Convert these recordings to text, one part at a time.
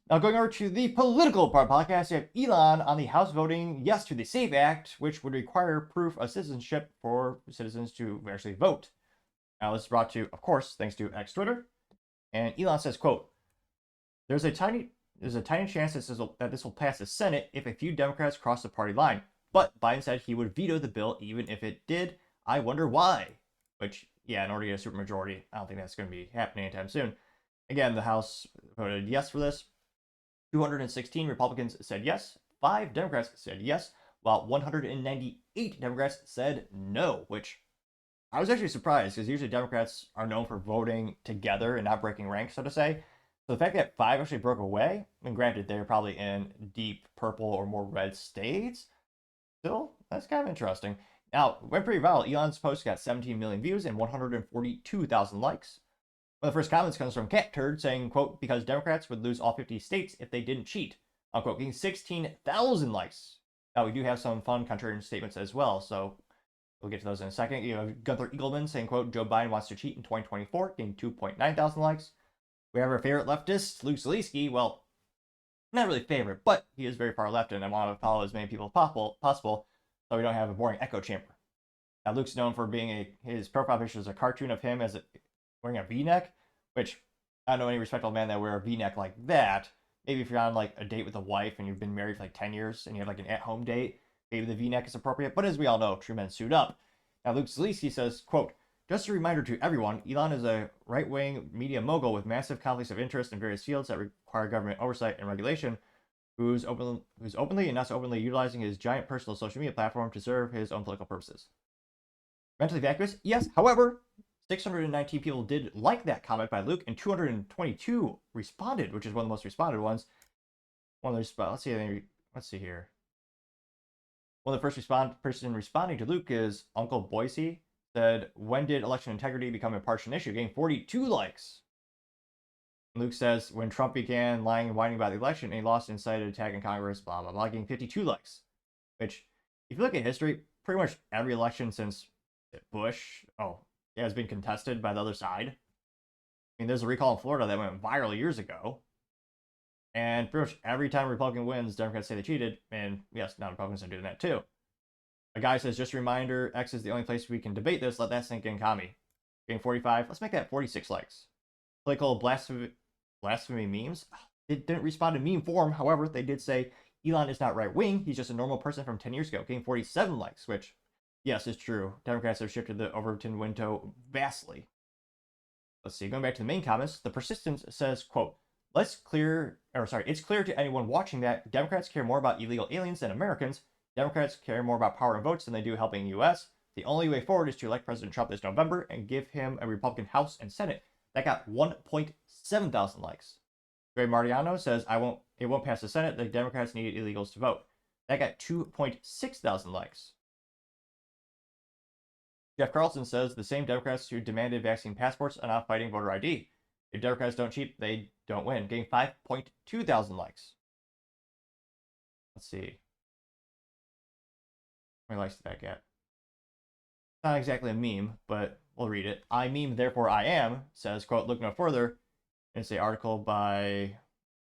Now, going over to the political part of the podcast, you have Elon on the House voting yes to the SAFE Act, which would require proof of citizenship for citizens to actually vote. Now, this is brought to, of course, thanks to X Twitter. And Elon says, quote, there's a tiny chance that this will pass the Senate if a few Democrats cross the party line. But Biden said he would veto the bill even if it did. I wonder why. Which, yeah, in order to get a supermajority, I don't think that's going to be happening anytime soon. Again, the House voted yes for this. 216 Republicans said yes. 5 Democrats said yes, while 198 Democrats said no, which I was actually surprised because usually Democrats are known for voting together and not breaking ranks, so to say. So the fact that 5 actually broke away, and granted they're probably in deep purple or more red states, still, that's kind of interesting. Now, it went pretty viral. Elon's post got 17 million views and 142,000 likes. One of the first comments comes from Cat Turd saying, quote, because Democrats would lose all 50 states if they didn't cheat, unquote, getting 16,000 likes. Now, we do have some fun contrarian statements as well, so we'll get to those in a second. You have Gunther Eagleman saying, quote, Joe Biden wants to cheat in 2024, getting 2.9 thousand likes. We have our favorite leftist, Luke Zaleski. Well, not really favorite, but he is very far left, and I want to follow as many people as possible so we don't have a boring echo chamber. Now, Luke's known for being his profile picture is a cartoon of him wearing a V-neck, which I don't know any respectable man that wear a V-neck like that. Maybe if you're on like a date with a wife and you've been married for like 10 years and you have like an at-home date, maybe the V-neck is appropriate. But as we all know, true men suit up. Now, Luke Zaleski says, quote, just a reminder to everyone, Elon is a right-wing media mogul with massive conflicts of interest in various fields that require government oversight and regulation, who's openly and not so openly utilizing his giant personal social media platform to serve his own political purposes. Mentally vacuous? Yes. However, 619 people did like that comment by Luke, and 222 responded, which is one of the most responded ones. Let's see here. One of the first person responding to Luke is Uncle Boise. Said, when did election integrity become a partisan issue? Getting 42 likes. Luke says, when Trump began lying and whining about the election and he lost incited attack in Congress, blah, blah, blah, getting 52 likes. Which, if you look at history, pretty much every election since Bush, has been contested by the other side. I mean, there's a recall in Florida that went viral years ago. And pretty much every time a Republican wins, Democrats say they cheated. And yes, now Republicans are doing that too. A guy says, just a reminder, X is the only place we can debate this. Let that sink in, commie. Getting 45. Let's make that 46 likes. Political blasphemy memes. They didn't respond in meme form. However, they did say, Elon is not right-wing. He's just a normal person from 10 years ago. Getting 47 likes, which, yes, is true. Democrats have shifted the Overton window vastly. Let's see. Going back to the main comments, the persistence says, quote, it's clear to anyone watching that Democrats care more about illegal aliens than Americans. Democrats care more about power and votes than they do helping the U.S. The only way forward is to elect President Trump this November and give him a Republican House and Senate. That got 1.7 thousand likes. Greg Martiano says, it won't pass the Senate. The Democrats need illegals to vote. That got 2.6 thousand likes. Jeff Carlson says, the same Democrats who demanded vaccine passports are now fighting voter ID. If Democrats don't cheat, they don't win. Getting 5.2 thousand likes. Let's see. How many likes did that get? Not exactly a meme, but we'll read it. I meme, therefore I am, says, quote, look no further. It's an article by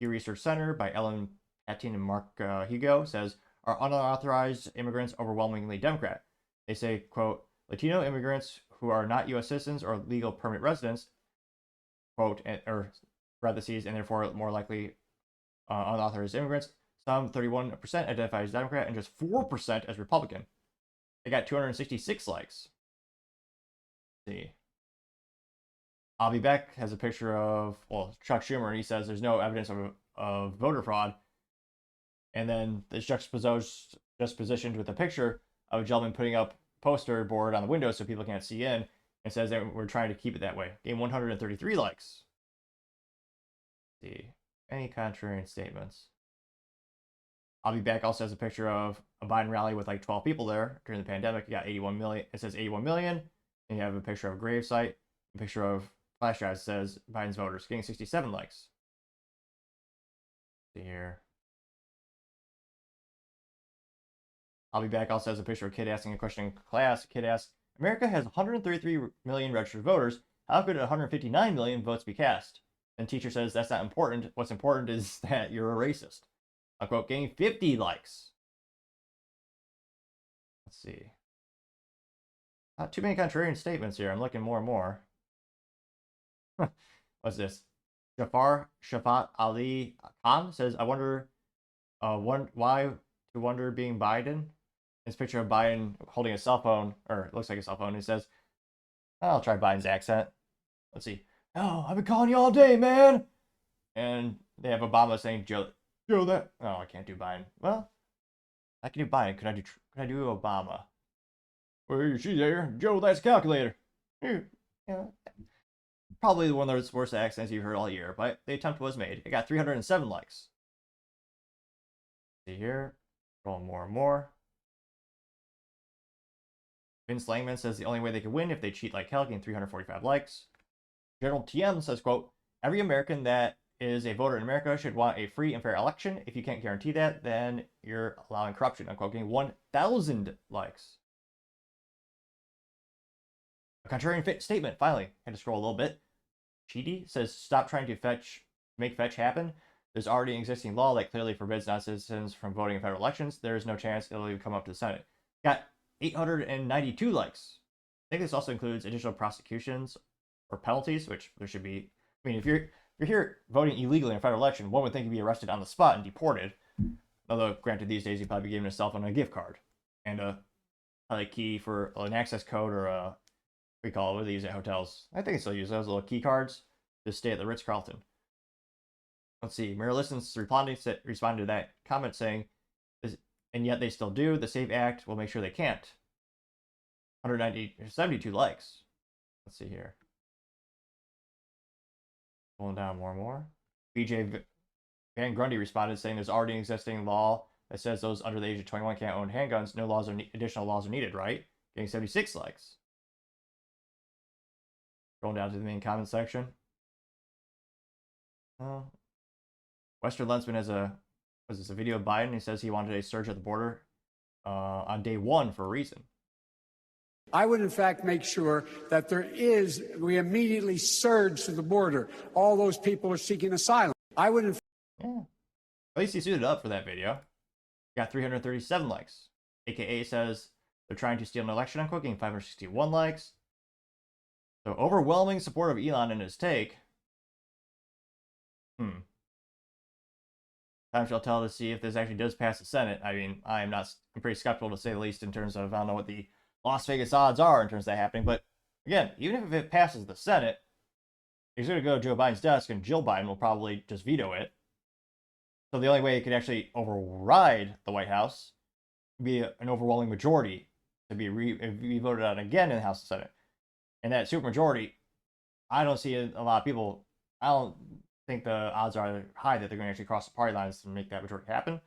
Pew Research Center by Elon Patin and Mark Hugo, says, are unauthorized immigrants overwhelmingly Democrat? They say, quote, Latino immigrants who are not U.S. citizens or legal permanent residents, quote, or parentheses, and therefore more likely unauthorized immigrants. Some 31% identify as Democrat and just 4% as Republican. They got 266 likes. Let's see. Avi Beck has a picture of, Chuck Schumer, and he says there's no evidence of voter fraud. And then it's juxtapositioned with a picture of a gentleman putting up poster board on the window so people can't see in, and says that we're trying to keep it that way. Gained 133 likes. Let's see. Any contrarian statements? I'll be back also has a picture of a Biden rally with like 12 people there during the pandemic. You got 81 million. It says 81 million. And you have a picture of a gravesite. A picture of flash drive says Biden's voters getting 67 likes. Let's see here. I'll be back also has a picture of a kid asking a question in class. A kid asks, America has 133 million registered voters. How could 159 million votes be cast? And teacher says that's not important. What's important is that you're a racist. Unquote, getting 50 likes. Let's see. Not too many contrarian statements here. I'm looking more and more. What's this? Shafat Ali Khan says, I wonder why to wonder being Biden. This picture of Biden holding a cell phone, or it looks like a cell phone. He says, I'll try Biden's accent. Let's see. Oh, I've been calling you all day, man. And they have Obama saying, Joe that. Oh, I can't do Biden. Well, I can do Biden. Could I do Obama? Well, she's there. Joe, that's a calculator. Yeah. Probably one of the worst accents you've heard all year, but the attempt was made. It got 307 likes. See here. Scroll more and more. Vince Langman says the only way they could win if they cheat like hell, getting 345 likes. General TM says, quote, every American that is a voter in America should want a free and fair election. If you can't guarantee that, then you're allowing corruption, unquote, getting 1,000 likes. A contrarian statement, finally. Had to scroll a little bit. Cheaty says, stop trying to make fetch happen. There's already an existing law that clearly forbids non-citizens from voting in federal elections. There is no chance it'll even come up to the Senate. Got 892 likes. I think this also includes additional prosecutions or penalties, which there should be. I mean, if you're here voting illegally in a federal election, one would think you'd be arrested on the spot and deported. Although, granted, these days you'd probably be given a cell phone and a gift card and a key for an access code or a, we call it, what do they use at hotels? I think they still use those little key cards to stay at the Ritz-Carlton. Let's see. Mayor Listens responded to that comment saying, and yet they still do. The SAFE Act will make sure they can't. 72 likes. Let's see here. Pulling down more and more. BJ Van Grundy responded saying there's already an existing law that says those under the age of 21 can't own handguns. No additional laws are needed, right? Getting 76 likes. Going down to the main comment section. Western Lensman has a video of Biden. He says he wanted a surge at the border on day one for a reason. I would, in fact, make sure that we immediately surge to the border. All those people are seeking asylum. I would, yeah. At least he suited up for that video. Got 337 likes. AKA says they're trying to steal an election, unquote, getting 561 likes. So overwhelming support of Elon in his take. Time shall tell to see if this actually does pass the Senate. I mean, I'm pretty skeptical to say the least in terms of, I don't know what the Las Vegas odds are in terms of that happening. But again, even if it passes the Senate, it's going to go to Joe Biden's desk and Jill Biden will probably just veto it. So the only way it could actually override the White House would be an overwhelming majority to be voted on again in the House and Senate. And that supermajority, I don't see a lot of people. I don't think the odds are high that they're going to actually cross the party lines to make that majority happen.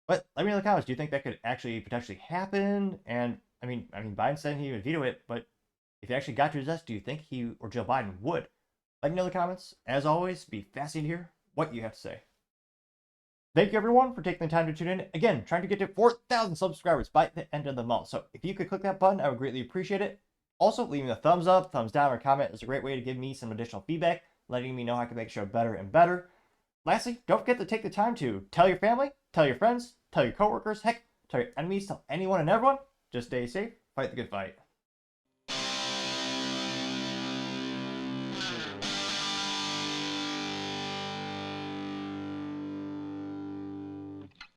But let me know in the comments. Do you think that could actually potentially happen? And I mean, Biden said he would veto it, but if he actually got to his desk, do you think he or Joe Biden would? Let me know in the comments. As always, be fascinated to hear what you have to say. Thank you, everyone, for taking the time to tune in. Again, trying to get to 4,000 subscribers by the end of the month. So if you could click that button, I would greatly appreciate it. Also, leaving a thumbs up, thumbs down, or comment is a great way to give me some additional feedback, letting me know how I can make the show better and better. Lastly, don't forget to take the time to tell your family, tell your friends, tell your coworkers, heck, tell your enemies, tell anyone and everyone. Just stay safe, fight the good fight.